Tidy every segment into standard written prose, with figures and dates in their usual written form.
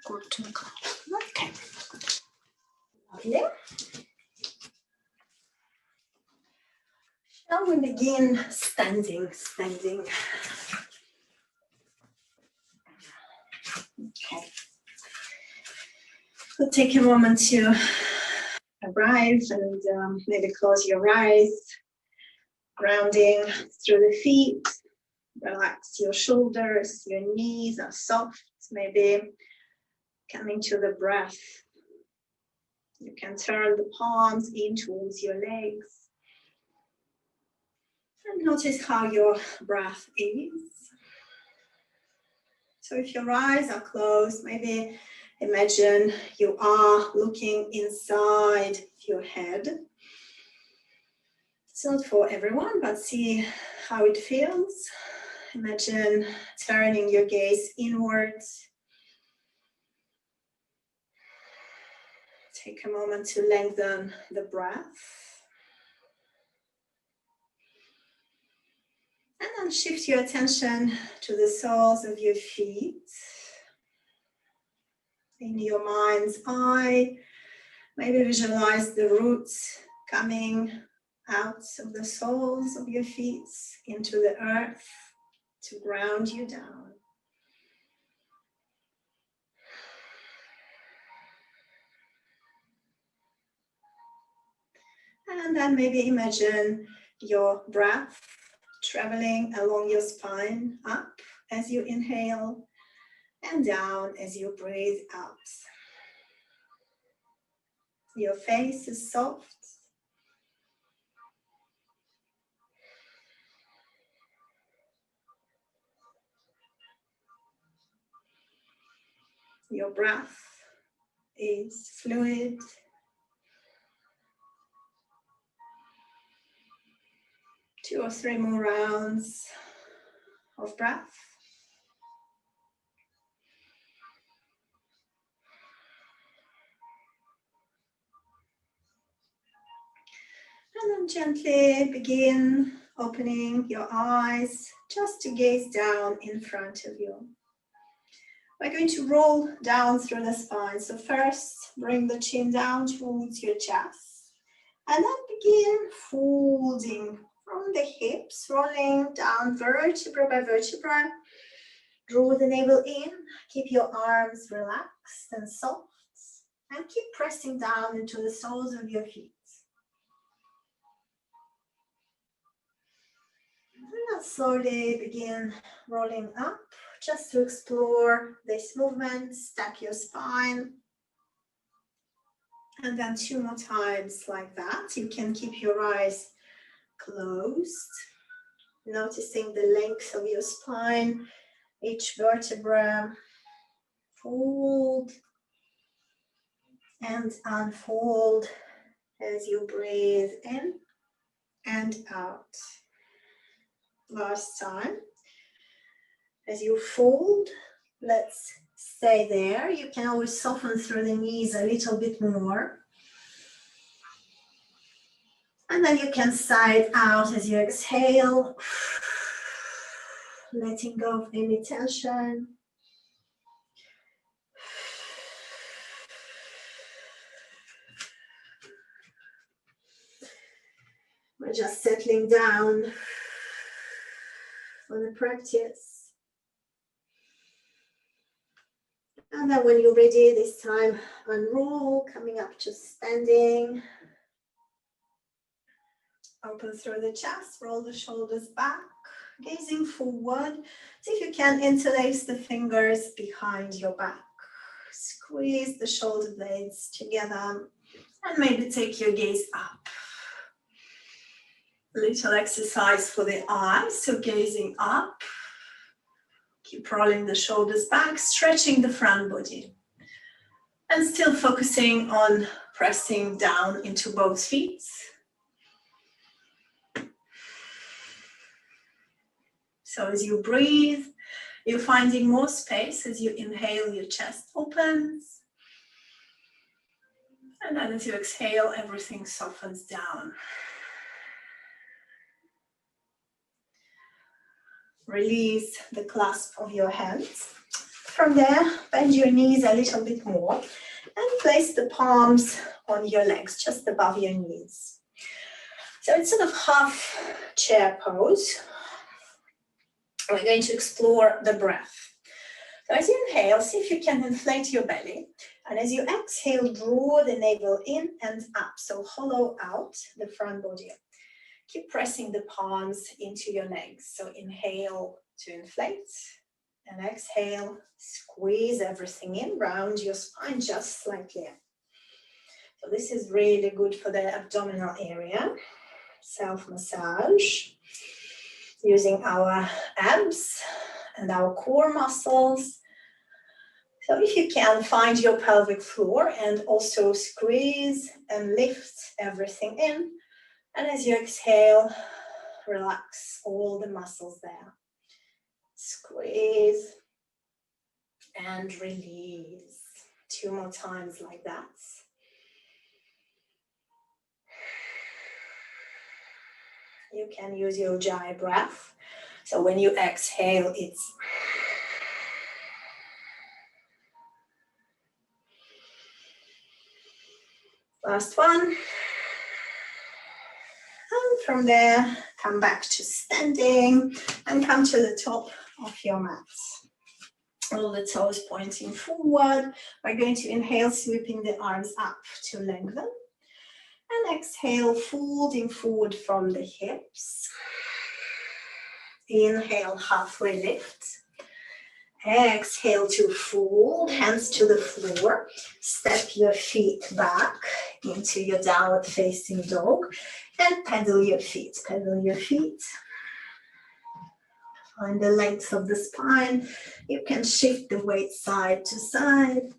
or 2 o'clock. Okay. Lovely. Shall we begin standing? Okay. We'll take a moment to arrive and maybe close your eyes, grounding through the feet. Relax your shoulders, your knees are soft, maybe coming to the breath. You can turn the palms in towards your legs. And notice how your breath is. So if your eyes are closed, maybe imagine you are looking inside your head. It's not for everyone, but see how it feels. Imagine turning your gaze inwards. Take a moment to lengthen the breath. And then shift your attention to the soles of your feet. In your mind's eye, maybe visualize the roots coming out of the soles of your feet into the earth to ground you down. And then maybe imagine your breath traveling along your spine, up as you inhale and down as you breathe out. Your face is soft. Your breath is fluid. Two or three more rounds of breath. And then gently begin opening your eyes just to gaze down in front of you. We're going to roll down through the spine. So first, bring the chin down towards your chest. And then begin folding from the hips, rolling down vertebra by vertebra. Draw the navel in, keep your arms relaxed and soft, and keep pressing down into the soles of your feet. And then slowly begin rolling up, just to explore this movement. Stack your spine. And then 2 more times like that. You can keep your eyes closed, noticing the length of your spine, each vertebra. Fold and unfold as you breathe in and out. Last time. As you fold, let's stay there. You can always soften through the knees a little bit more. And then you can side out as you exhale, letting go of any tension. We're just settling down for the practice. And then when you're ready, this time unroll, coming up to standing. Open through the chest, roll the shoulders back, gazing forward. See if you can interlace the fingers behind your back. Squeeze the shoulder blades together and maybe take your gaze up. A little exercise for the eyes, so gazing up. Keep rolling the shoulders back, stretching the front body. And still focusing on pressing down into both feet. So as you breathe, you're finding more space. As you inhale, your chest opens. And then as you exhale, everything softens down. Release the clasp of your hands. from there, bend your knees a little bit more and place the palms on your legs, just above your knees. So it's sort of half chair pose. We're going to explore the breath. So as you inhale, see if you can inflate your belly. And as you exhale, draw the navel in and up. So hollow out the front body. Keep pressing the palms into your legs. So inhale to inflate. And exhale, squeeze everything in, round your spine just slightly. So this is really good for the abdominal area. Self-massage. Using our abs and our core muscles. So if you can, find your pelvic floor and also squeeze and lift everything in. And as you exhale, relax all the muscles there. Squeeze and release. 2 more times like that. You can use your Ujjayi breath. So when you exhale, it's last one. And from there, come back to standing and come to the top of your mats. All the toes pointing forward. We're going to inhale, sweeping the arms up to lengthen. And exhale, folding forward from the hips. Inhale, halfway lift. Exhale to fold, hands to the floor. Step your feet back into your downward facing dog. And pedal your feet, pedal your feet. Find the length of the spine. You can shift the weight side to side.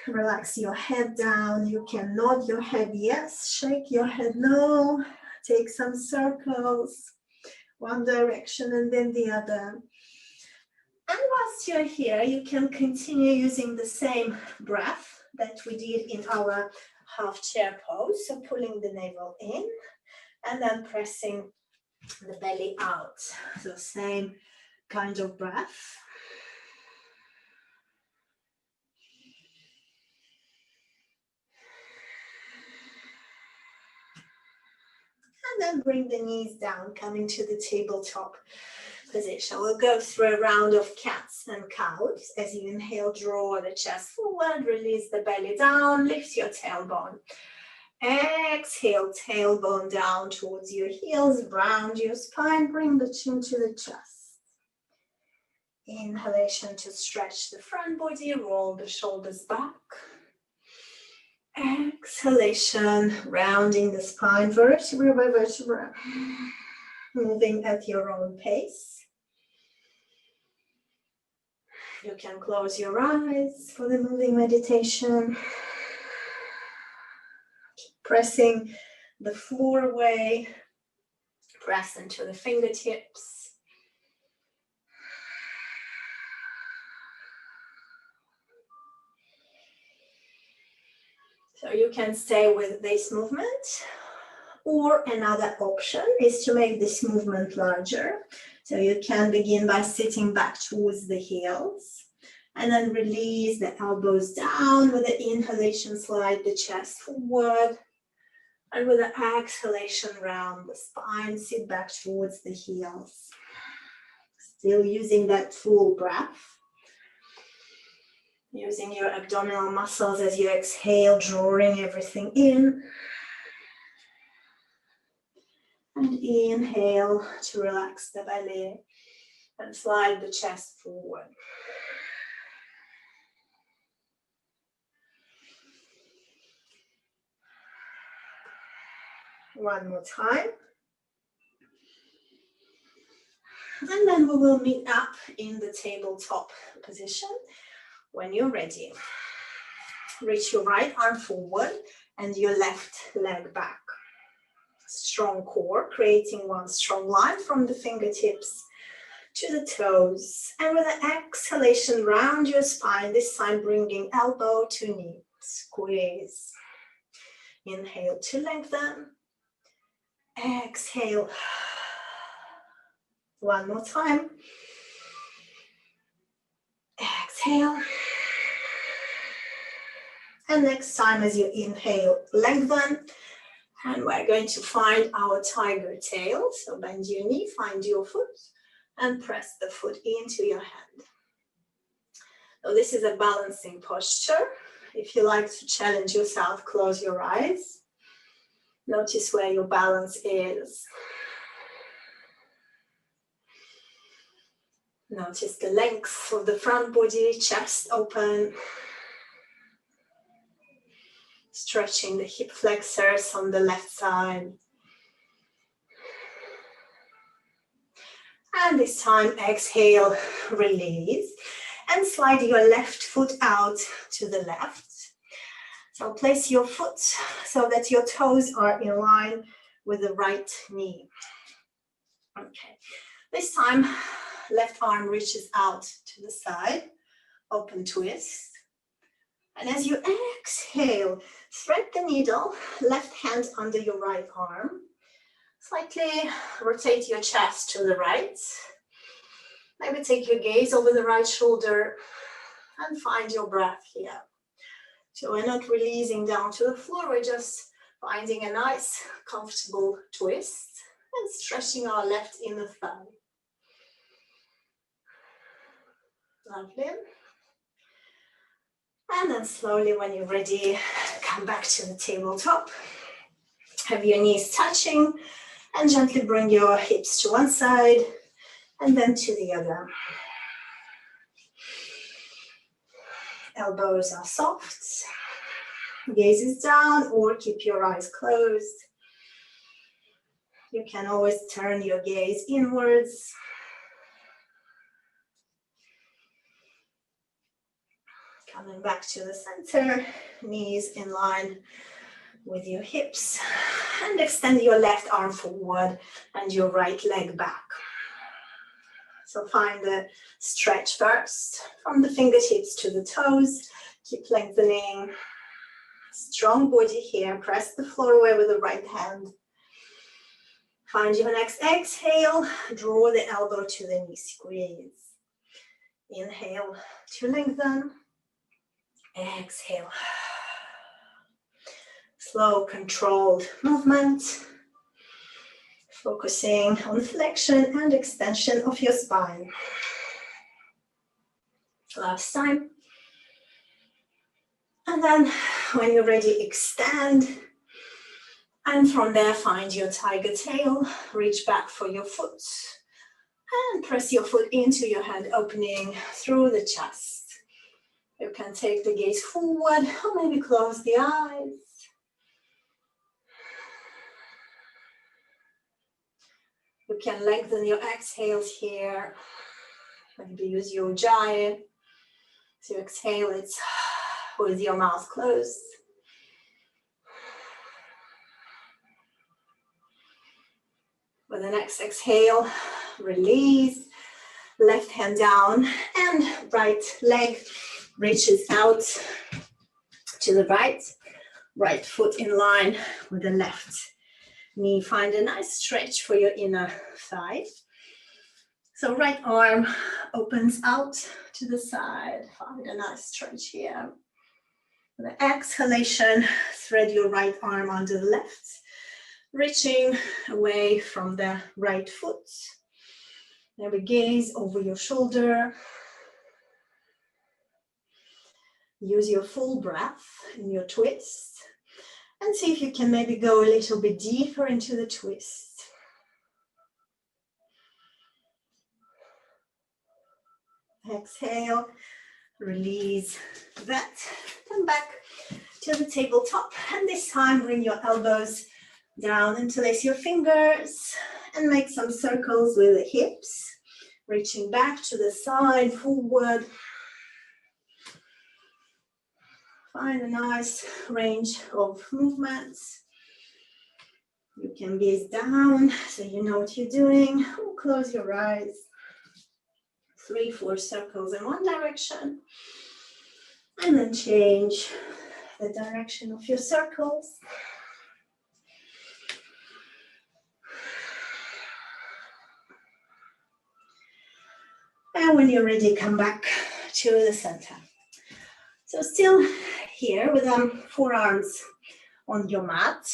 Relax your head down. You can nod your head yes, shake your head no. Take some circles, one direction and then the other. And whilst you're here, you can continue using the same breath that we did in our half chair pose. So pulling the navel in and then pressing the belly out. So same kind of breath. And then bring the knees down, coming to the tabletop position. We'll go through a round of cats and cows. As you inhale, draw the chest forward, release the belly down, lift your tailbone. Exhale, tailbone down towards your heels, round your spine, bring the chin to the chest. Inhalation to stretch the front body, roll the shoulders back. Exhalation, rounding the spine vertebra by vertebra, moving at your own pace. You can close your eyes for the moving meditation. Keep pressing the floor away, press into the fingertips. So you can stay with this movement, or another option is to make this movement larger. So you can begin by sitting back towards the heels and then release the elbows down. With the inhalation, slide the chest forward, and with the exhalation, round the spine, sit back towards the heels. Still using that full breath. Using your abdominal muscles as you exhale, drawing everything in. And inhale to relax the belly and slide the chest forward. One more time. And then we will meet up in the tabletop position. When you're ready, reach your right arm forward and your left leg back. Strong core, creating one strong line from the fingertips to the toes. And with an exhalation, round your spine, this time bringing elbow to knee. Squeeze. Inhale to lengthen. Exhale. One more time. exhale. And next time as you inhale, lengthen. And we're going to find our tiger tail. So bend your knee, find your foot, and press the foot into your hand. So this is a balancing posture. If you like to challenge yourself, close your eyes. Notice where your balance is. Notice the length of the front body, chest open. Stretching the hip flexors on the left side. And this time, exhale, release. And slide your left foot out to the left. So place your foot so that your toes are in line with the right knee. Okay. This time, left arm reaches out to the side. Open twist. And as you exhale, thread the needle, left hand under your right arm. Slightly rotate your chest to the right. Maybe take your gaze over the right shoulder and find your breath here. So we're not releasing down to the floor, we're just finding a nice, comfortable twist and stretching our left inner thigh. Lovely. And then slowly, when you're ready, come back to the tabletop. Have your knees touching and gently bring your hips to one side and then to the other. Elbows are soft. Gaze is down or keep your eyes closed. You can always turn your gaze inwards. Coming back to the center, knees in line with your hips, and extend your left arm forward and your right leg back. So find the stretch first, from the fingertips to the toes. Keep lengthening. Strong body here. Press the floor away with the right hand. Find your next exhale. Draw the elbow to the knee, squeeze. Inhale to lengthen. Exhale. Slow, controlled movement. Focusing on flexion and extension of your spine. Last time. And then when you're ready, extend. And from there, find your tiger tail. Reach back for your foot. And press your foot into your hand, opening through the chest. You can take the gaze forward or maybe close the eyes. You can lengthen your exhales here. Maybe use your ujjayi to exhale it with your mouth closed. With the next exhale, release. Left hand down and right leg reaches out to the right. Right foot in line with the left knee. Find a nice stretch for your inner thigh. So right arm opens out to the side. Find a nice stretch here. With the exhalation, thread your right arm under the left, reaching away from the right foot. Maybe gaze over your shoulder. Use your full breath in your twist. And see if you can maybe go a little bit deeper into the twist. Exhale, release that. Come back to the tabletop. And this time bring your elbows down, interlace your fingers and make some circles with the hips. Reaching back to the side, forward. Find a nice range of movements. You can gaze down so you know what you're doing. Or close your eyes. 3-4 circles in one direction. And then change the direction of your circles. And when you're ready, come back to the center. So still here with forearms on your mat,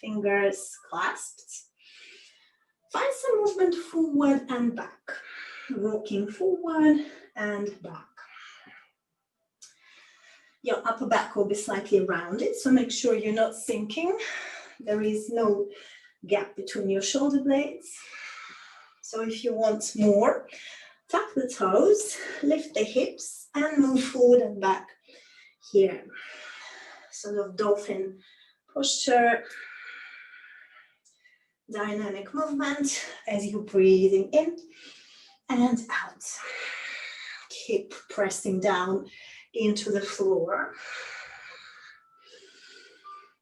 fingers clasped. Find some movement forward and back, walking forward and back. Your upper back will be slightly rounded, so make sure you're not sinking. There is no gap between your shoulder blades. So if you want more, tuck the toes, lift the hips, and move forward and back here. Sort of dolphin posture. Dynamic movement as you're breathing in and out. Keep pressing down into the floor.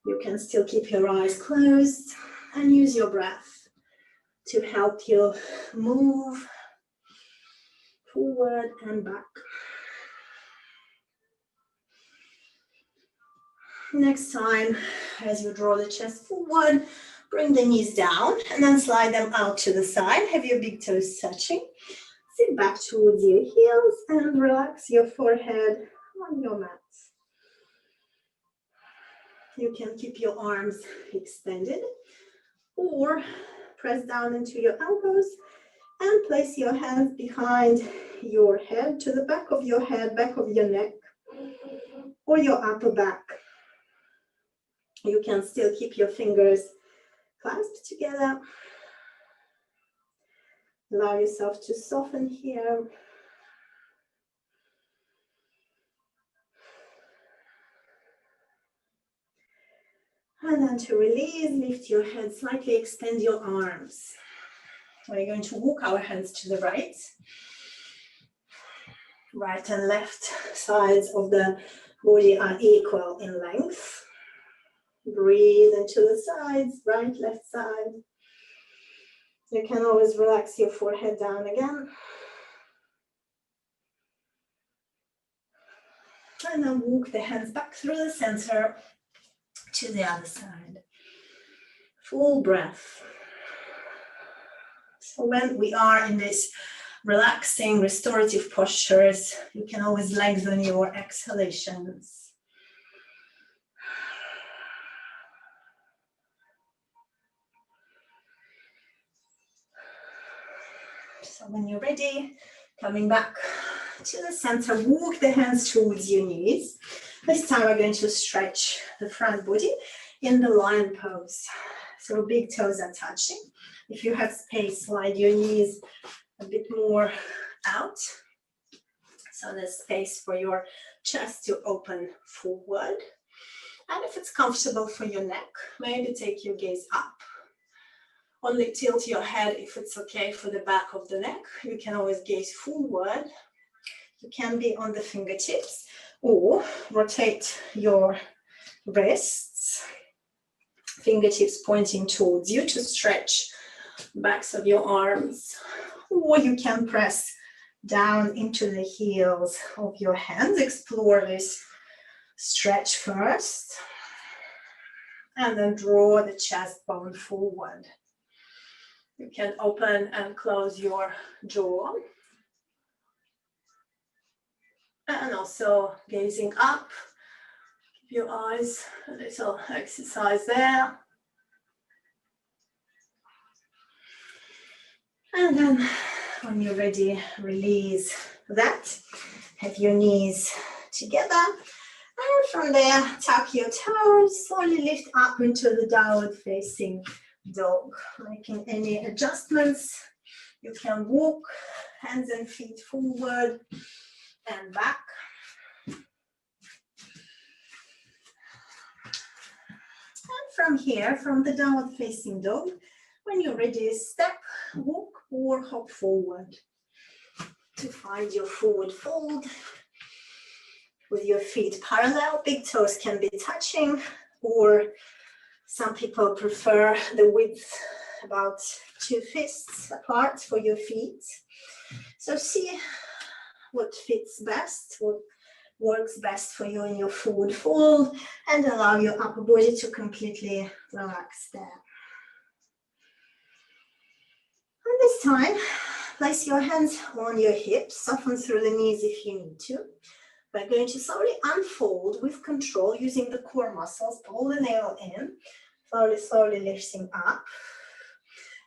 You can still keep your eyes closed and use your breath to help you move forward and back. Next time, as you draw the chest forward, bring the knees down and then slide them out to the side. Have your big toes touching. Sit back towards your heels and relax your forehead on your mat. You can keep your arms extended or press down into your elbows and place your hands behind your head to the back of your head, back of your neck, or your upper back. You can still keep your fingers clasped together. Allow yourself to soften here. And then to release, lift your head, slightly extend your arms. We're going to walk our hands to the right. Right and left sides of the body are equal in length. Breathe into the sides, right, left side. You can always relax your forehead down again. And then walk the hands back through the center to the other side. Full breath. So when we are in this relaxing, restorative postures, you can always lengthen your exhalations. So when you're ready, coming back to the center, walk the hands towards your knees. This time we're going to stretch the front body in the lion pose. So big toes are touching. If you have space, slide your knees a bit more out. So there's space for your chest to open forward. And if it's comfortable for your neck, maybe take your gaze up. Only tilt your head if it's okay for the back of the neck. You can always gaze forward. You can be on the fingertips or rotate your wrists, fingertips pointing towards you to stretch backs of your arms. Or you can press down into the heels of your hands. Explore this stretch first. And then draw the chest bone forward. You can open and close your jaw. And also gazing up. Keep your eyes, a little exercise there. And then when you're ready, release that. Have your knees together. And from there, tuck your toes, slowly lift up into the downward facing dog. Making any adjustments, you can walk hands and feet forward and back. And from here, from the downward facing dog, when you're ready, step, walk, or hop forward to find your forward fold with your feet parallel. Big toes can be touching, or some people prefer the width about 2 fists apart for your feet. So see what fits best, what works best for you in your forward fold, and allow your upper body to completely relax there. And this time, place your hands on your hips, soften through the knees if you need to. We're going to slowly unfold with control using the core muscles. Pull the navel in, slowly lifting up.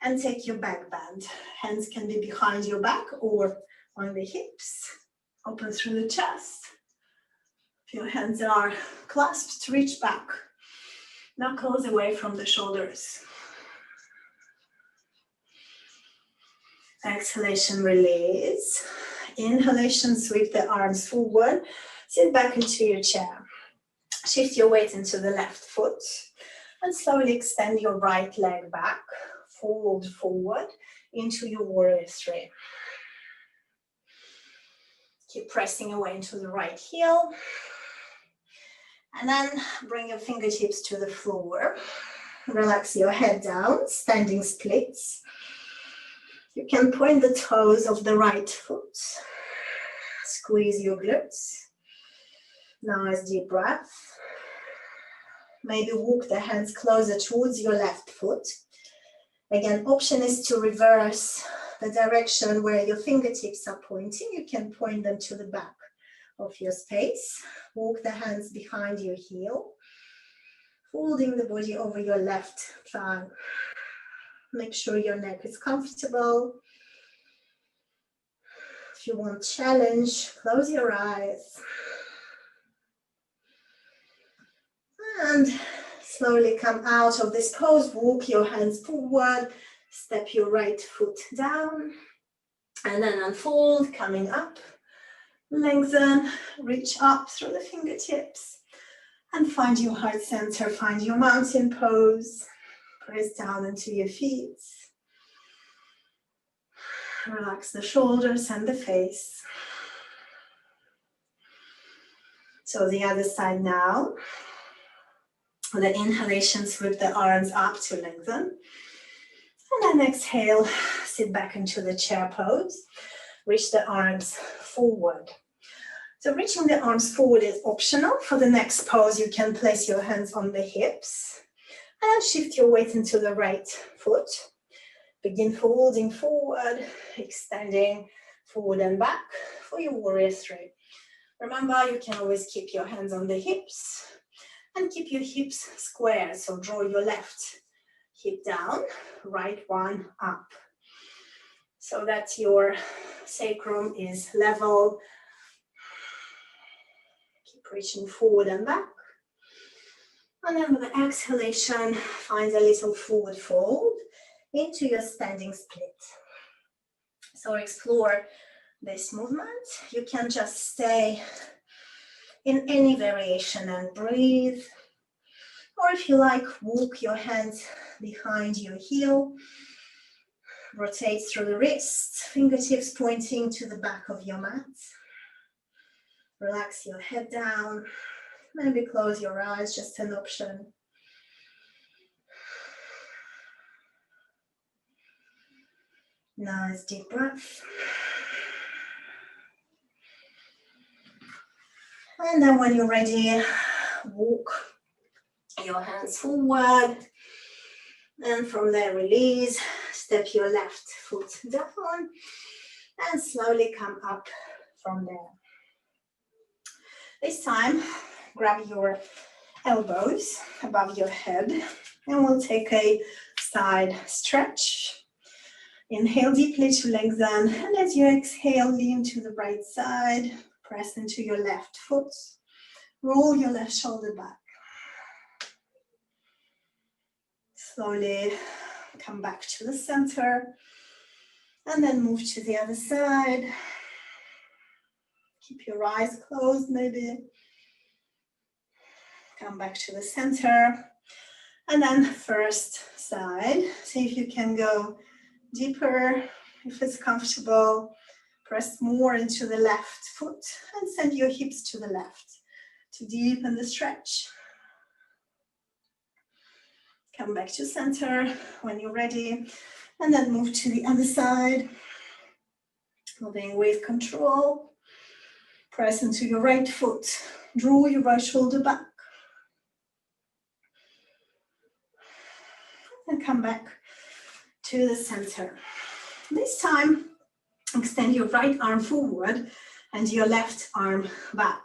And take your back bend. Hands can be behind your back or on the hips. Open through the chest. If your hands are clasped, reach back. Knuckles away from the shoulders. Exhalation, release. Inhalation, sweep the arms forward. Sit back into your chair. Shift your weight into the left foot. And slowly extend your right leg back. Fold forward into your warrior three. Keep pressing away into the right heel. And then bring your fingertips to the floor. Relax your head down, standing splits. You can point the toes of the right foot. Squeeze your glutes. Nice deep breath. Maybe walk the hands closer towards your left foot. Again, option is to reverse the direction where your fingertips are pointing. You can point them to the back of your space. Walk the hands behind your heel. Folding the body over your left thigh. Make sure your neck is comfortable. If you want challenge, close your eyes. And slowly come out of this pose. Walk your hands forward. Step your right foot down. And then unfold, coming up. Lengthen, reach up through the fingertips. And find your heart center. Find your mountain pose. Press down into your feet. Relax the shoulders and the face. So the other side now. With the inhalation, sweep the arms up to lengthen. And then exhale, sit back into the chair pose. Reach the arms forward. So reaching the arms forward is optional. For the next pose, you can place your hands on the hips. And shift your weight into the right foot. Begin folding forward, extending forward and back for your warrior three. Remember, you can always keep your hands on the hips and keep your hips square. So draw your left hip down, right one up. So that your sacrum is level. Keep reaching forward and back. And then with the exhalation, find a little forward fold into your standing split. So explore this movement. You can just stay in any variation and breathe. Or if you like, walk your hands behind your heel. Rotate through the wrists, fingertips pointing to the back of your mat. Relax your head down. Maybe close your eyes, just an option. Nice deep breath. And then when you're ready, walk your hands forward. And from there, release. Step your left foot down. And slowly come up from there. This time, grab your elbows above your head. And we'll take a side stretch. Inhale deeply to lengthen, and as you exhale, lean to the right side, press into your left foot, roll your left shoulder back. Slowly come back to the center, and then move to the other side. Keep your eyes closed maybe. Come back to the center, and then first side. See if you can go deeper, if it's comfortable. Press more into the left foot and send your hips to the left to deepen the stretch. Come back to center when you're ready, and then move to the other side. Moving with control. Press into your right foot. Draw your right shoulder back. And come back to the center. This time, Extend your right arm forward and your left arm back.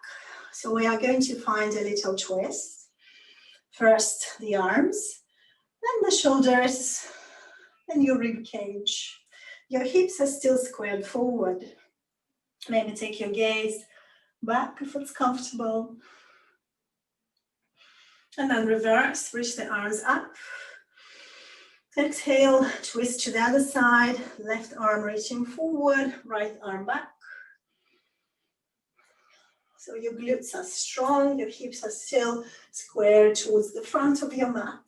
So we are going to find a little twist. First the arms, then the shoulders, then your rib cage. Your hips are still squared forward. Maybe take your gaze back if it's comfortable. And then reverse, reach the arms up. Exhale, twist to the other side, left arm reaching forward, right arm back. So your glutes are strong, your hips are still squared towards the front of your mat.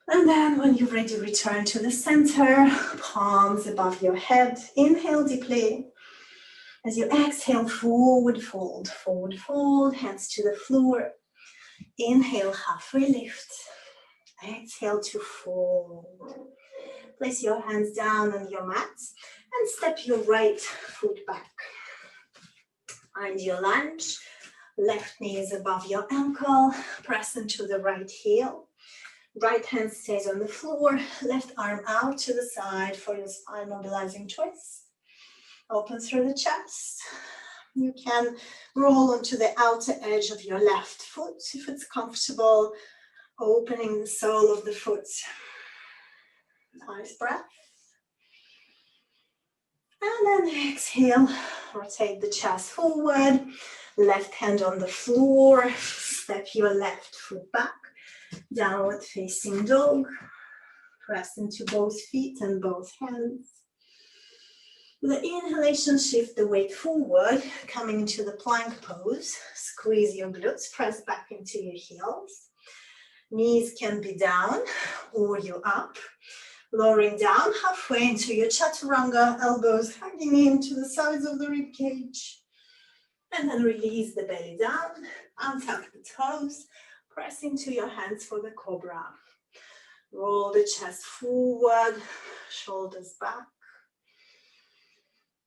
And then when you're ready, return to the center, palms above your head. Inhale deeply. As you exhale, forward fold, hands to the floor. Inhale, halfway lift. Exhale to fold. Place your hands down on your mat and step your right foot back. Find your lunge. Left knee is above your ankle. Press into the right heel. Right hand stays on the floor, left arm out to the side for your spine mobilizing twist. Open through the chest. You can roll onto the outer edge of your left foot if it's comfortable, opening the sole of the foot. Nice breath. And then exhale, rotate the chest forward, left hand on the floor, step your left foot back. Downward facing dog. Press into both feet and both hands. With the inhalation, shift the weight forward, coming into the plank pose. Squeeze your glutes, press back into your heels. Knees can be down or you're up. Lowering down halfway into your chaturanga, elbows hanging into the sides of the rib cage. And then release the belly down, untuck the toes. Press into your hands for the cobra. Roll the chest forward, shoulders back.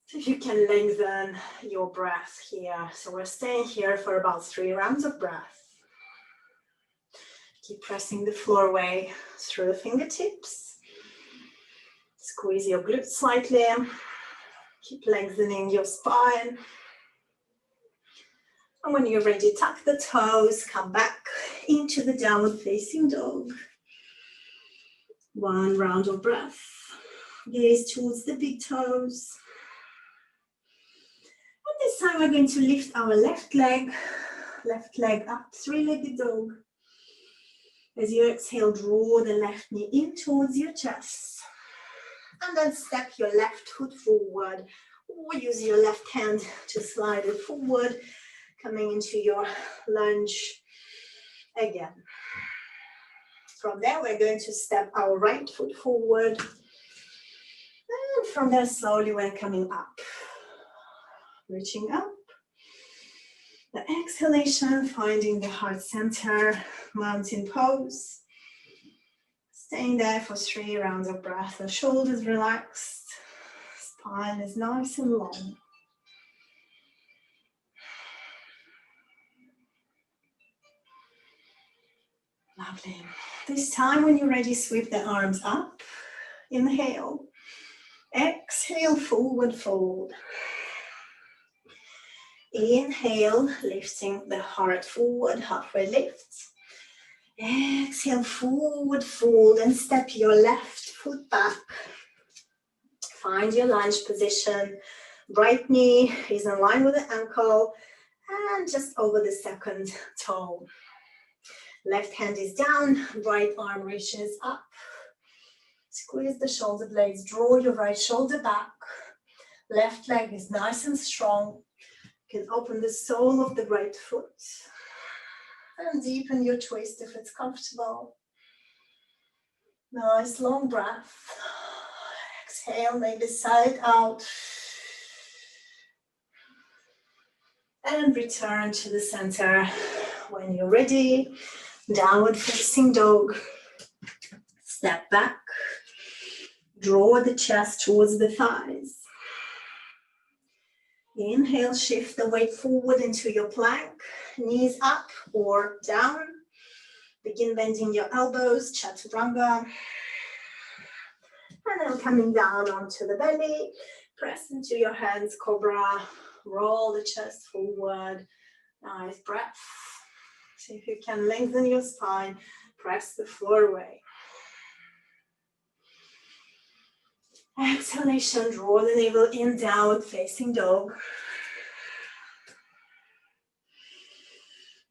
So if you can lengthen your breath here. So we're staying here for about 3 rounds of breath. Keep pressing the floor away through the fingertips. Squeeze your glutes slightly. Keep lengthening your spine. And when you're ready, tuck the toes, come back into the downward facing dog. 1 round of breath. Gaze towards the big toes. And this time we're going to lift our left leg up, 3-legged dog. As you exhale, draw the left knee in towards your chest. And then step your left foot forward, or use your left hand to slide it forward. Coming into your lunge again. From there, we're going to step our right foot forward. And from there, slowly we're coming up. Reaching up. The exhalation, finding the heart center, mountain pose. Staying there for 3 rounds of breath. The shoulders relaxed. Spine is nice and long. Lovely. This time when you're ready, sweep the arms up. Inhale. Exhale, forward fold. Inhale, lifting the heart forward, halfway lift. Exhale, forward fold and step your left foot back. Find your lunge position. Right knee is in line with the ankle and just over the second toe. Left hand is down, right arm reaches up. Squeeze the shoulder blades, draw your right shoulder back. Left leg is nice and strong. You can open the sole of the right foot and deepen your twist if it's comfortable. Nice long breath. Exhale, maybe side out. And return to the center when you're ready. Downward facing dog. Step back. Draw the chest towards the thighs. Inhale, shift the weight forward into your plank. Knees up or down. Begin bending your elbows, chaturanga. And then coming down onto the belly, press into your hands, cobra, roll the chest forward, nice breath. See if you can lengthen your spine, press the floor away. Exhalation, draw the navel in, downward facing dog.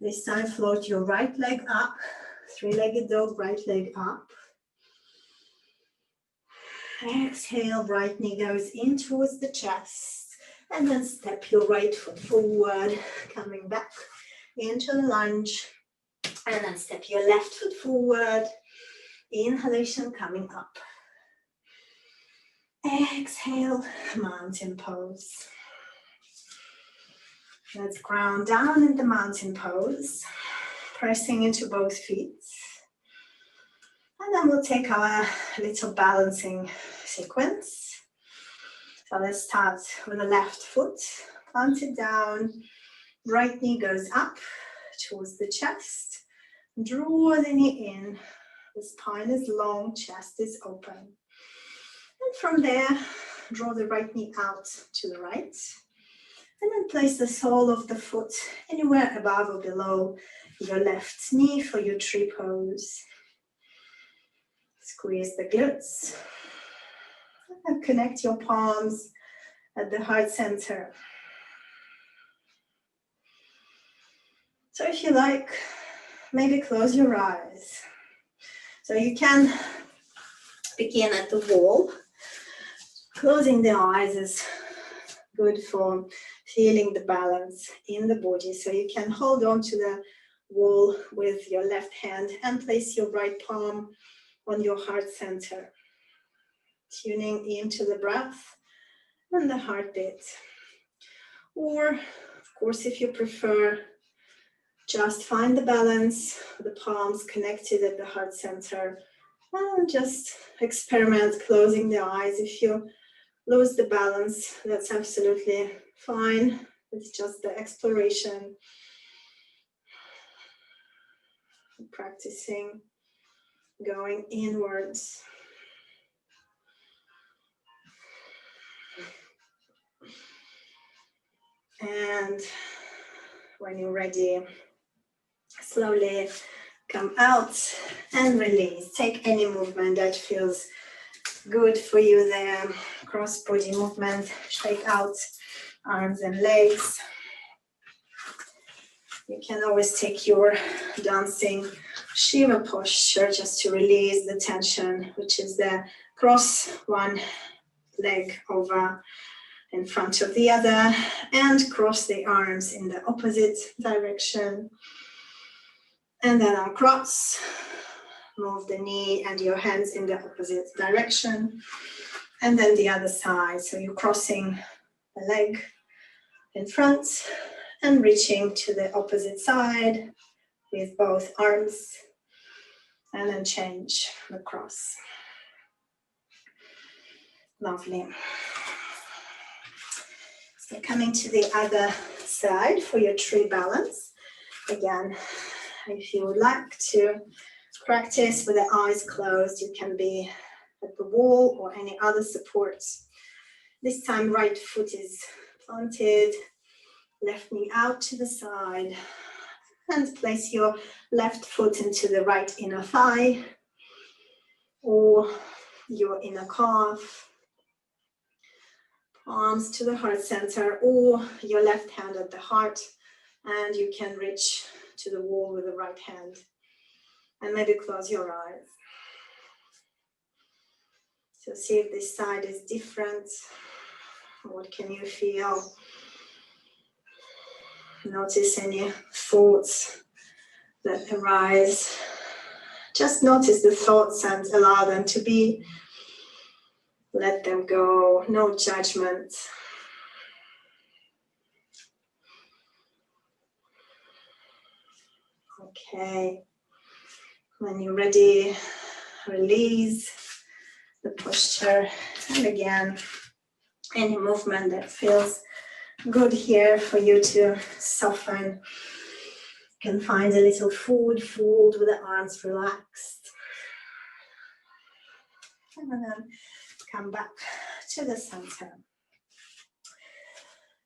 This time float your right leg up, three-legged dog, right leg up. Exhale, right knee goes in towards the chest. And then step your right foot forward, coming back into the lunge. And then step your left foot forward. Inhalation coming up. Exhale, mountain pose. Let's ground down in the mountain pose, pressing into both feet. And then we'll take our little balancing sequence. So let's start with the left foot, planted down, right knee goes up towards the chest. Draw the knee in, the spine is long, chest is open. And from there, draw the right knee out to the right. And then place the sole of the foot anywhere above or below your left knee for your tree pose. Squeeze the glutes. And connect your palms at the heart center. So if you like, maybe close your eyes. So you can begin at the wall. Closing the eyes is good for feeling the balance in the body. So you can hold on to the wall with your left hand and place your right palm on your heart center. Tuning into the breath and the heartbeat. Or, of course, if you prefer, just find the balance, the palms connected at the heart center, and just experiment closing the eyes. If you lose the balance, that's absolutely fine. It's just the exploration. Practicing going inwards. And when you're ready, slowly come out and release. Take any movement that feels good for you there. Cross body movement, shake out arms and legs. You can always take your dancing Shiva posture just to release the tension, which is the cross one leg over in front of the other and cross the arms in the opposite direction. And then uncross, move the knee and your hands in the opposite direction. And then the other side, so you're crossing the leg in front and reaching to the opposite side with both arms, and then change the cross. Lovely. So coming to the other side for your tree balance. Again, if you would like to practice with the eyes closed, you can be at the wall or any other supports. This time, right foot is planted, left knee out to the side, and place your left foot into the right inner thigh or your inner calf. Arms to the heart center or your left hand at the heart, and you can reach to the wall with the right hand. And maybe close your eyes. So see if this side is different. What can you feel? Notice any thoughts that arise. Just notice the thoughts and allow them to be. Let them go, no judgment. Okay, when you're ready, release the posture. And again, any movement that feels good here for you to soften. You can find a little forward fold with the arms relaxed. And then come back to the center.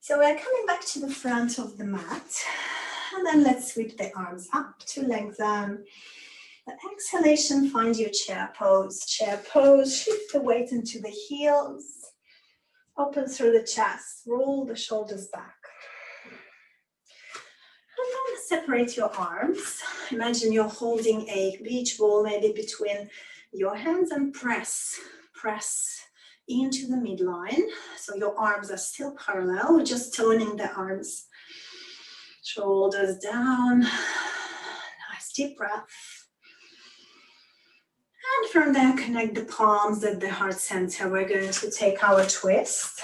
So we're coming back to the front of the mat, and then let's sweep the arms up to lengthen. The exhalation, find your chair pose, shift the weight into the heels, open through the chest, roll the shoulders back. And then separate your arms. Imagine you're holding a beach ball maybe between your hands and press into the midline. So your arms are still parallel, we're just toning the arms. Shoulders down, nice deep breath. And from there, connect the palms at the heart center. We're going to take our twist.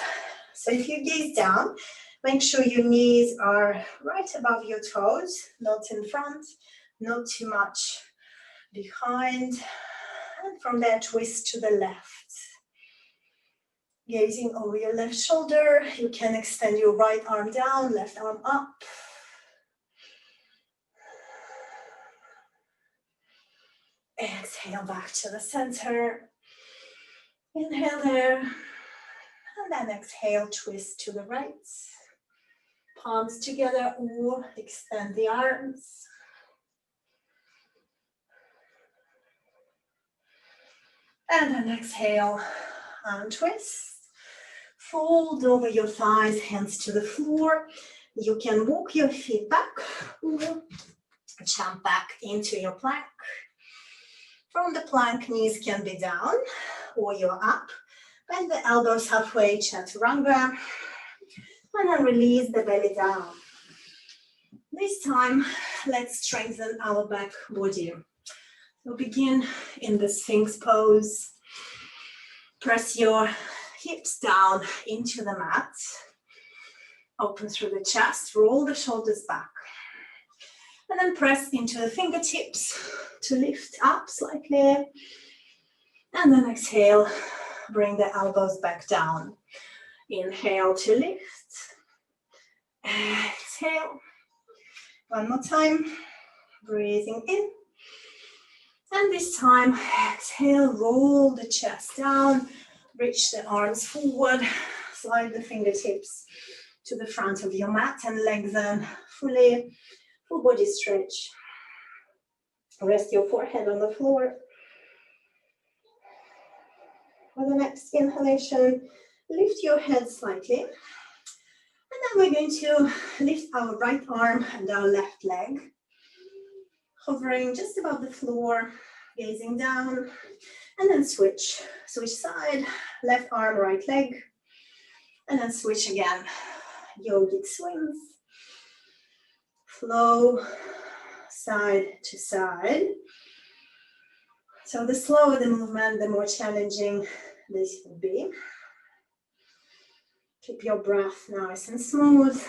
So if you gaze down, make sure your knees are right above your toes, not in front, not too much behind. And from there, twist to the left. Gazing over your left shoulder, you can extend your right arm down, left arm up. Exhale back to the center. Inhale there. And then exhale, twist to the right. Palms together or extend the arms. And then exhale, untwist. Fold over your thighs, hands to the floor. You can walk your feet back or jump back into your plank. From the plank, knees can be down or you're up. Bend the elbows halfway, chaturanga. And then release the belly down. This time, let's strengthen our back body. We'll begin in the Sphinx pose. Press your hips down into the mat. Open through the chest, roll the shoulders back. And then press into the fingertips to lift up slightly. And then exhale, bring the elbows back down. Inhale to lift. Exhale. One more time. Breathing in. And this time, exhale, roll the chest down. Reach the arms forward. Slide the fingertips to the front of your mat and lengthen fully. Full body stretch. Rest your forehead on the floor. For the next inhalation, lift your head slightly. And then we're going to lift our right arm and our left leg. Hovering just above the floor, gazing down. And then switch. Switch side, left arm, right leg. And then switch again. Yogic swings. Flow side to side. So the slower the movement, the more challenging this will be. Keep your breath nice and smooth.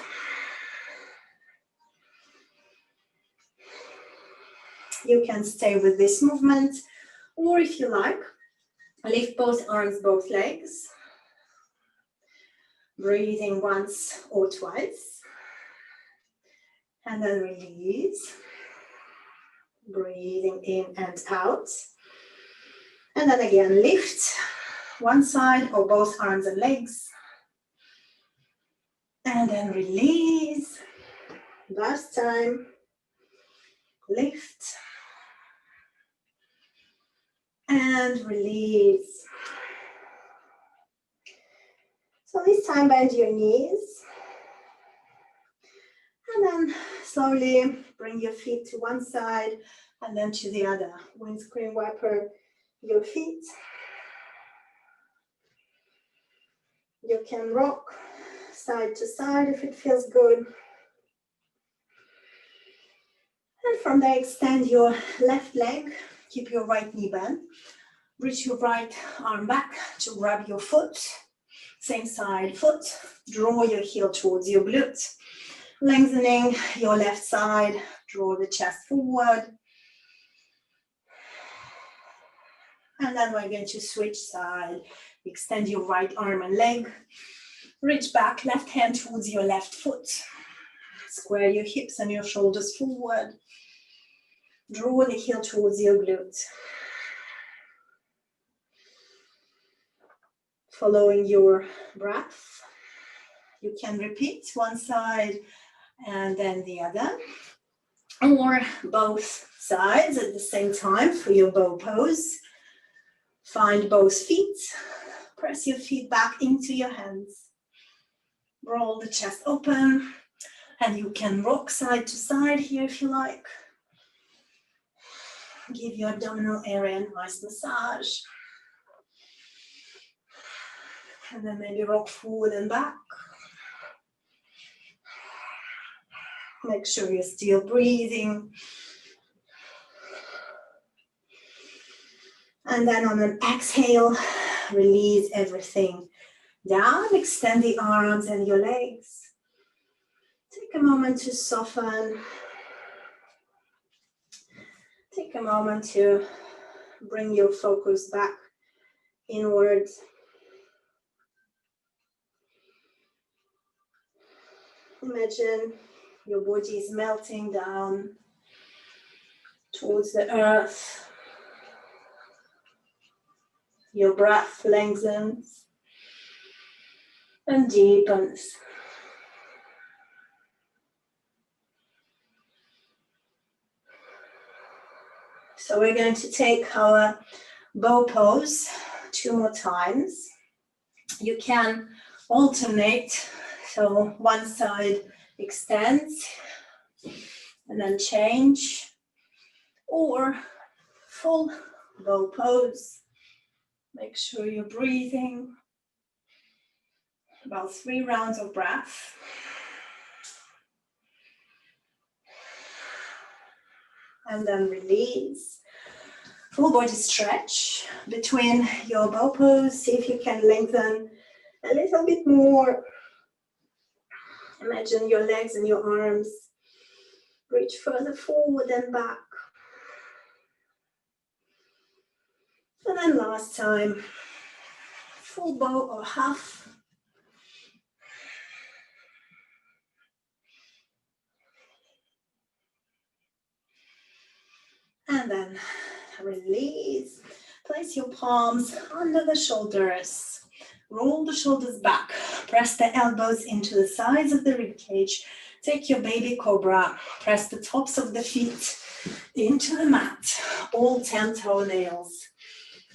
You can stay with this movement, or if you like, lift both arms, both legs. Breathing once or twice. And then release. Breathing in and out. And then again, lift one side or both arms and legs. And then release. Last time. Lift. And release. So this time bend your knees. And then slowly bring your feet to one side and then to the other. Windscreen wiper your feet. You can rock side to side if it feels good. And from there, extend your left leg. Keep your right knee bent. Reach your right arm back to grab your foot. Same side foot. Draw your heel towards your glute. Lengthening your left side. Draw the chest forward. And then we're going to switch side. Extend your right arm and leg. Reach back, left hand towards your left foot. Square your hips and your shoulders forward. Draw the heel towards your glute. following your breath. You can repeat one side and then the other, or both sides at the same time for your bow pose. Find both feet, press your feet back into your hands, roll the chest open, and you can rock side to side here if you like. Give your abdominal area a nice massage. And then maybe rock forward and back. Make sure you're still breathing. And then on an exhale, release everything down. Extend the arms and your legs. Take a moment to soften. Take a moment to bring your focus back inward. Imagine your body is melting down towards the earth. Your breath lengthens and deepens. So we're going to take our bow pose 2 more times. You can alternate, so one side extends and then change, or full bow pose. Make sure you're breathing. About 3 rounds of breath. And then release. Full body stretch between your bow pose. See if you can lengthen a little bit more. Imagine your legs and your arms reach further forward and back. And then last time, full bow or half. And then release. Place your palms under the shoulders. Roll the shoulders back. Press the elbows into the sides of the rib cage. Take your baby cobra. Press the tops of the feet into the mat. All 10 toenails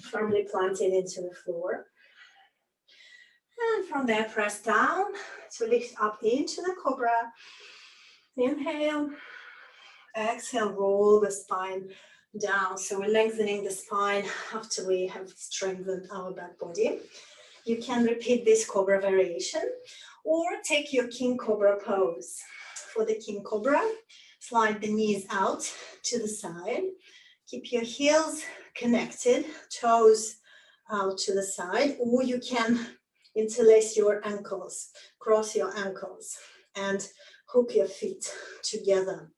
firmly planted into the floor. And from there, press down to lift up into the cobra. Inhale. Exhale, roll the spine down. So we're lengthening the spine after we have strengthened our back body. You can repeat this cobra variation or take your king cobra pose. For the king cobra, slide the knees out to the side. Keep your heels connected, toes out to the side, or you can interlace your ankles, cross your ankles, and hook your feet together.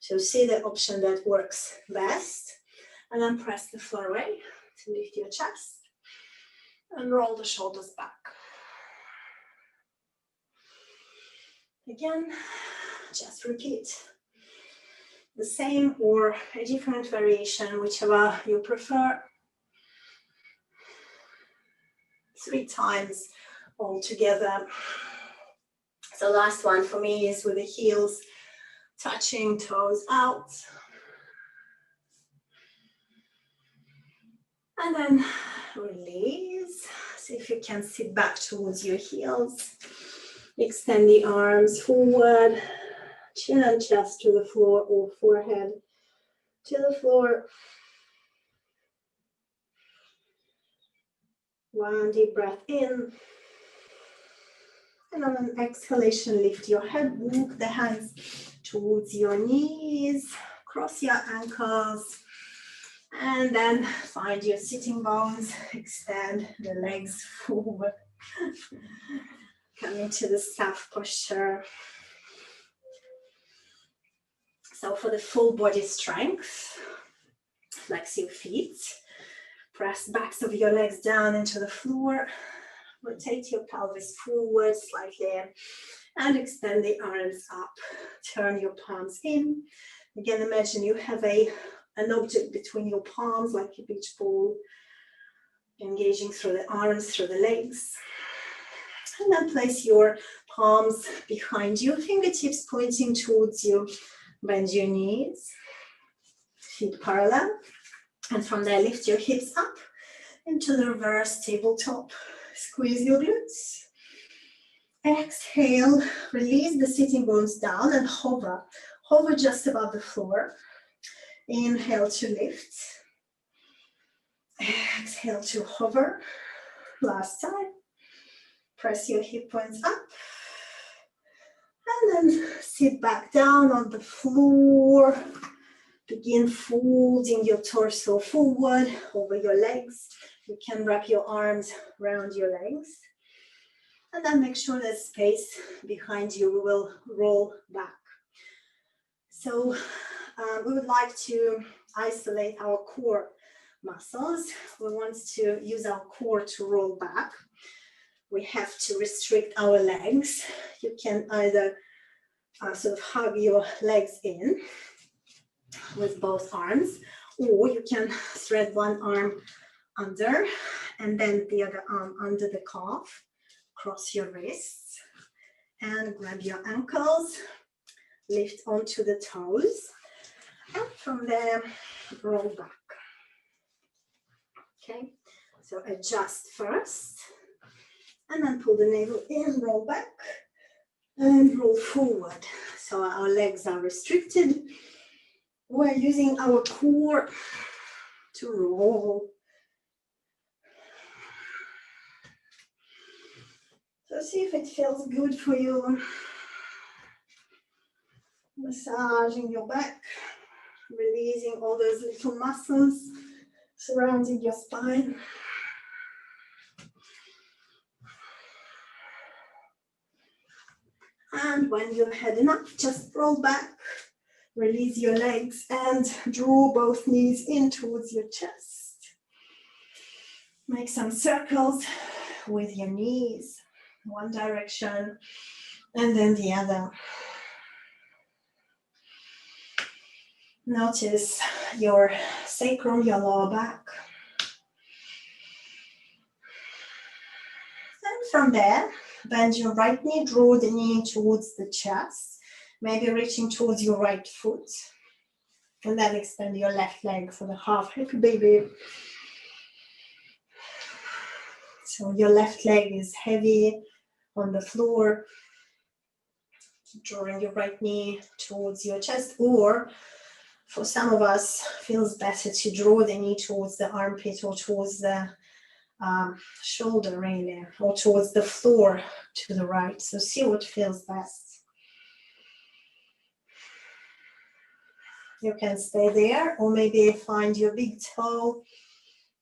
So see the option that works best, and then press the floor away to lift your chest and roll the shoulders back. Again, just repeat the same or a different variation, whichever you prefer. 3 times all together. So last one for me is with the heels touching, toes out. And then release. See if you can sit back towards your heels. Extend the arms forward. Chin and chest to the floor or forehead to the floor. One deep breath in. And on an exhalation, lift your head, walk the hands towards your knees, cross your ankles, and then find your sitting bones, extend the legs forward. Come into the staff posture. So for the full body strength, flex your feet, press backs of your legs down into the floor, rotate your pelvis forward slightly, and extend the arms up. Turn your palms in. Again, imagine you have an object between your palms, like a beach ball. engaging through the arms, through the legs. And then place your palms behind you, fingertips pointing towards you. Bend your knees, feet parallel. And from there, lift your hips up into the reverse tabletop. Squeeze your glutes. Exhale, release the sitting bones down and hover. Hover just above the floor. Inhale to lift. Exhale to hover. Last time. Press your hip points up. And then sit back down on the floor. Begin folding your torso forward over your legs. You can wrap your arms around your legs. And then make sure there's space behind you. We will roll back. So we would like to isolate our core muscles. We want to use our core to roll back. We have to restrict our legs. You can either sort of hug your legs in with both arms, or you can thread one arm under and then the other arm under the calf. Cross your wrists and grab your ankles, lift onto the toes, and from there, roll back. Okay, so adjust first, and then pull the navel in, roll back, and roll forward. So our legs are restricted. We're using our core to roll. So see if it feels good for you. Massaging your back, releasing all those little muscles surrounding your spine. And when you've had enough, just roll back, release your legs, and draw both knees in towards your chest. Make some circles with your knees, one direction and then the other. Notice your sacrum, your lower back. And from there, bend your right knee, draw the knee towards the chest, maybe reaching towards your right foot. And then extend your left leg for the half hip baby. So your left leg is heavy on the floor. Drawing your right knee towards your chest, or for some of us, feels better to draw the knee towards the armpit or towards the shoulder really, or towards the floor to the right. So see what feels best. You can stay there, or maybe find your big toe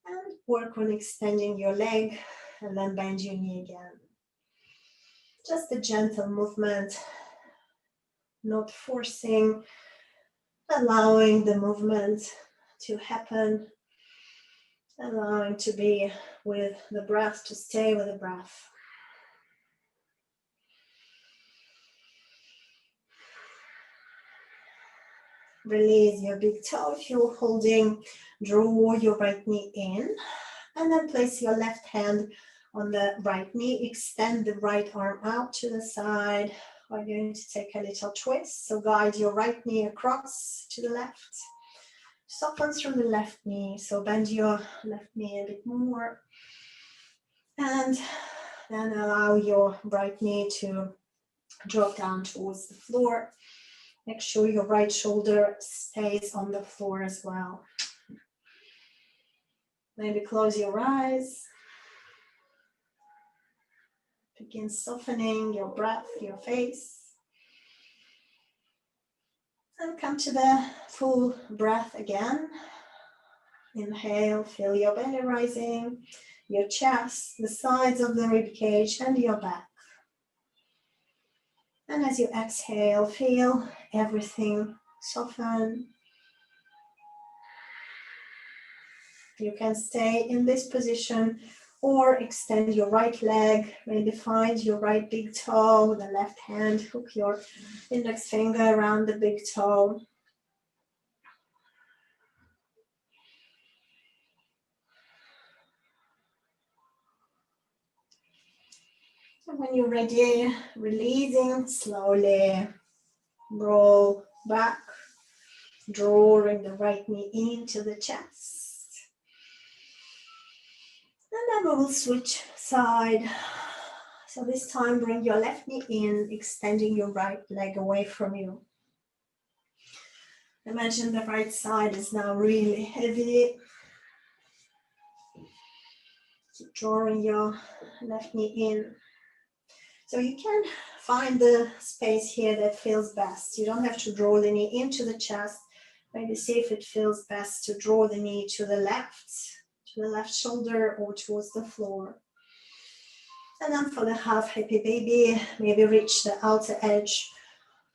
and work on extending your leg, and then bend your knee again. Just a gentle movement, not forcing, allowing the movement to happen, allowing to be with the breath, to stay with the breath. Release your big toe if you're holding, draw your right knee in, and then place your left hand on the right knee, extend the right arm out to the side. We're going to take a little twist, so guide your right knee across to the left. Softens from the left knee, so bend your left knee a bit more. And then allow your right knee to drop down towards the floor. Make sure your right shoulder stays on the floor as well. Maybe close your eyes. Begin softening your breath, your face. And come to the full breath again. Inhale, feel your belly rising, your chest, the sides of the rib cage, and your back. And as you exhale, feel everything soften. You can stay in this position or extend your right leg, maybe find your right big toe with the left hand, hook your index finger around the big toe. And when you're ready, releasing slowly, roll back, drawing the right knee into the chest. And then we will switch side. So this time bring your left knee in, extending your right leg away from you. Imagine the right side is now really heavy. Keep drawing your left knee in. So you can find the space here that feels best. You don't have to draw the knee into the chest. Maybe see if it feels best to draw the knee to the left shoulder or towards the floor. And then for the half happy baby, maybe reach the outer edge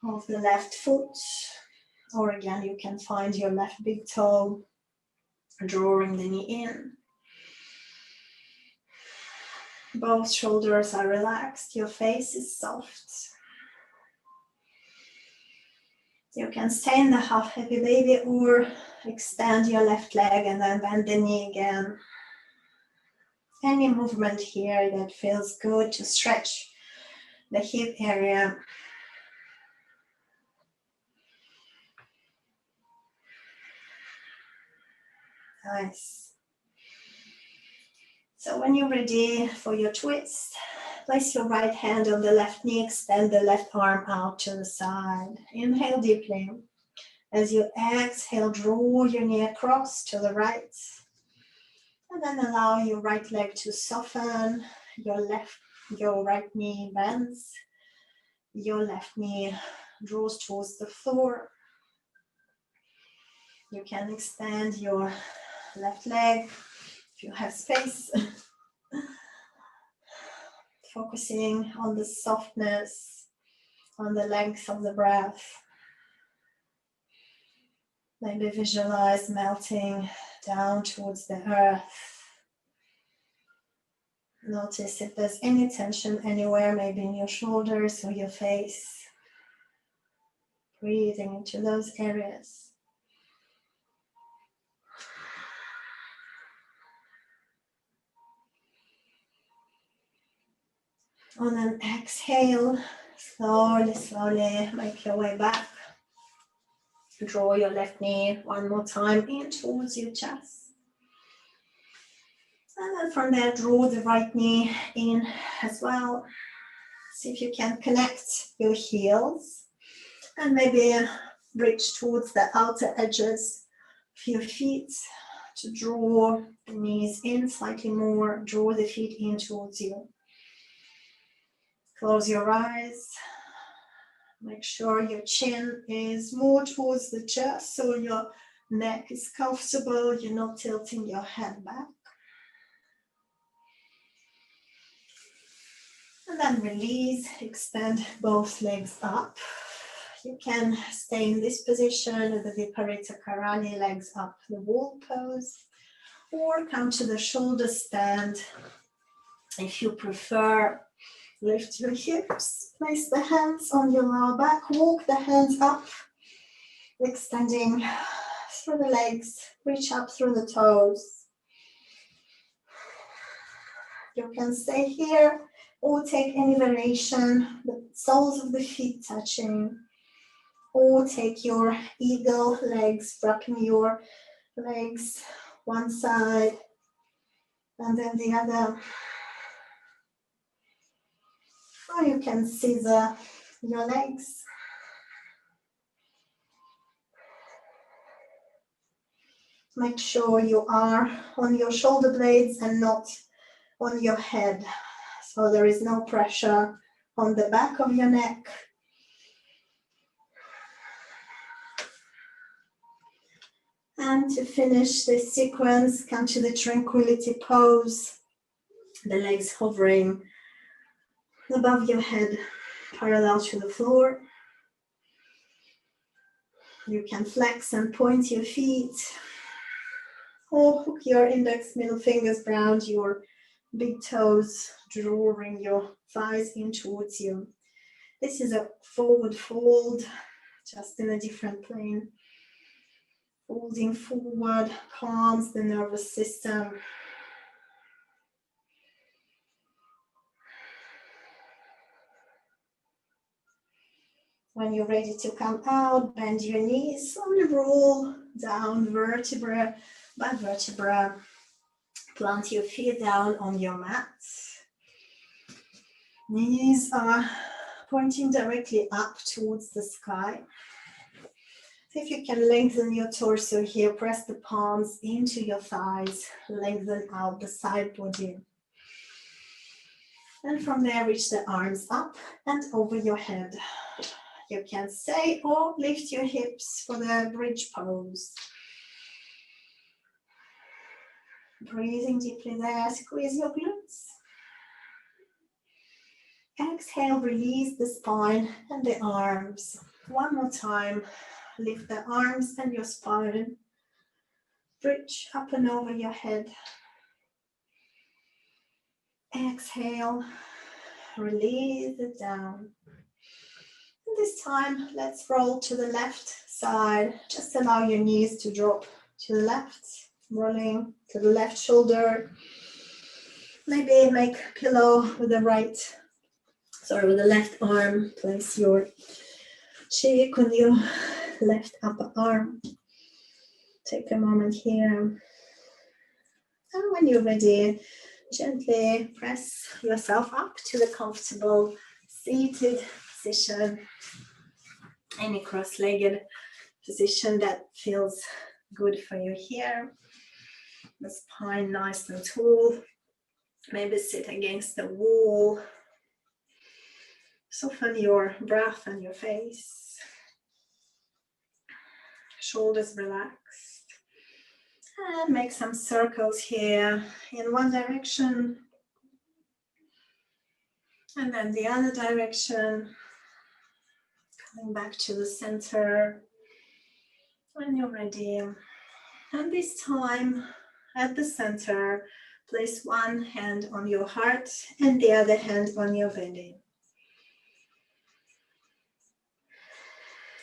of the left foot. Or again, you can find your left big toe, drawing the knee in. Both shoulders are relaxed, your face is soft. You can stay in the half happy baby or extend your left leg and then bend the knee again. Any movement here that feels good to stretch the hip area. Nice. So when you're ready for your twist, place your right hand on the left knee, extend the left arm out to the side. Inhale deeply. As you exhale, draw your knee across to the right. And then allow your right leg to soften, your right knee bends, your left knee draws towards the floor. You can extend your left leg if you have space. Focusing on the softness, on the length of the breath. Maybe visualize melting down towards the earth. Notice if there's any tension anywhere, maybe in your shoulders or your face. Breathing into those areas. On an exhale, slowly make your way back. Draw your left knee one more time in towards your chest. And then from there, draw the right knee in as well. See if you can connect your heels and maybe reach towards the outer edges of your feet to draw the knees in slightly more, draw the feet in towards you. Close your eyes. Make sure your chin is more towards the chest so your neck is comfortable, you're not tilting your head back. And then release, extend both legs up. You can stay in this position with the Viparita Karani, legs up, the wall pose, or come to the shoulder stand. If you prefer, lift your hips, place the hands on your lower back, walk the hands up, extending through the legs, reach up through the toes. You can stay here or take any variation, the soles of the feet touching, or take your eagle legs, wrapping your legs one side and then the other. Or you can scissor your legs. Make sure you are on your shoulder blades and not on your head. So there is no pressure on the back of your neck. And to finish this sequence, come to the tranquility pose. The legs hovering above your head, parallel to the floor. You can flex and point your feet, or hook your index, middle fingers around your big toes, drawing your thighs in towards you. This is a forward fold, just in a different plane. Folding forward calms the nervous system. When you're ready to come out, bend your knees, slowly roll down vertebra by vertebra. Plant your feet down on your mat. Knees are pointing directly up towards the sky. See if you can lengthen your torso here. Press the palms into your thighs. Lengthen out the side body. And from there, reach the arms up and over your head. You can stay or lift your hips for the bridge pose. Breathing deeply there, squeeze your glutes. Exhale, release the spine and the arms. One more time, lift the arms and your spine. Bridge up and over your head. Exhale, release it down. And this time, let's roll to the left side. Just allow your knees to drop to the left, rolling to the left shoulder. Maybe make pillow with the left arm. Place your cheek on your left upper arm. Take a moment here. And when you're ready, gently press yourself up to the comfortable seated position. Any cross-legged position that feels good for you here. The spine nice and tall. Maybe sit against the wall. Soften your breath and your face. Shoulders relaxed. And make some circles here in one direction. And then the other direction. Coming back to the center. When you're ready. And this time at the center, place one hand on your heart and the other hand on your belly.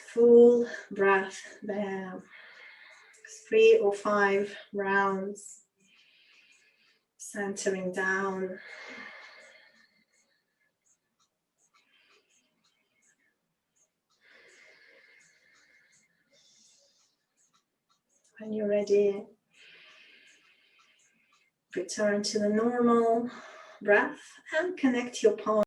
Full breath there. 3 or 5 rounds. Centering down. When you're ready, return to the normal breath and connect your palms.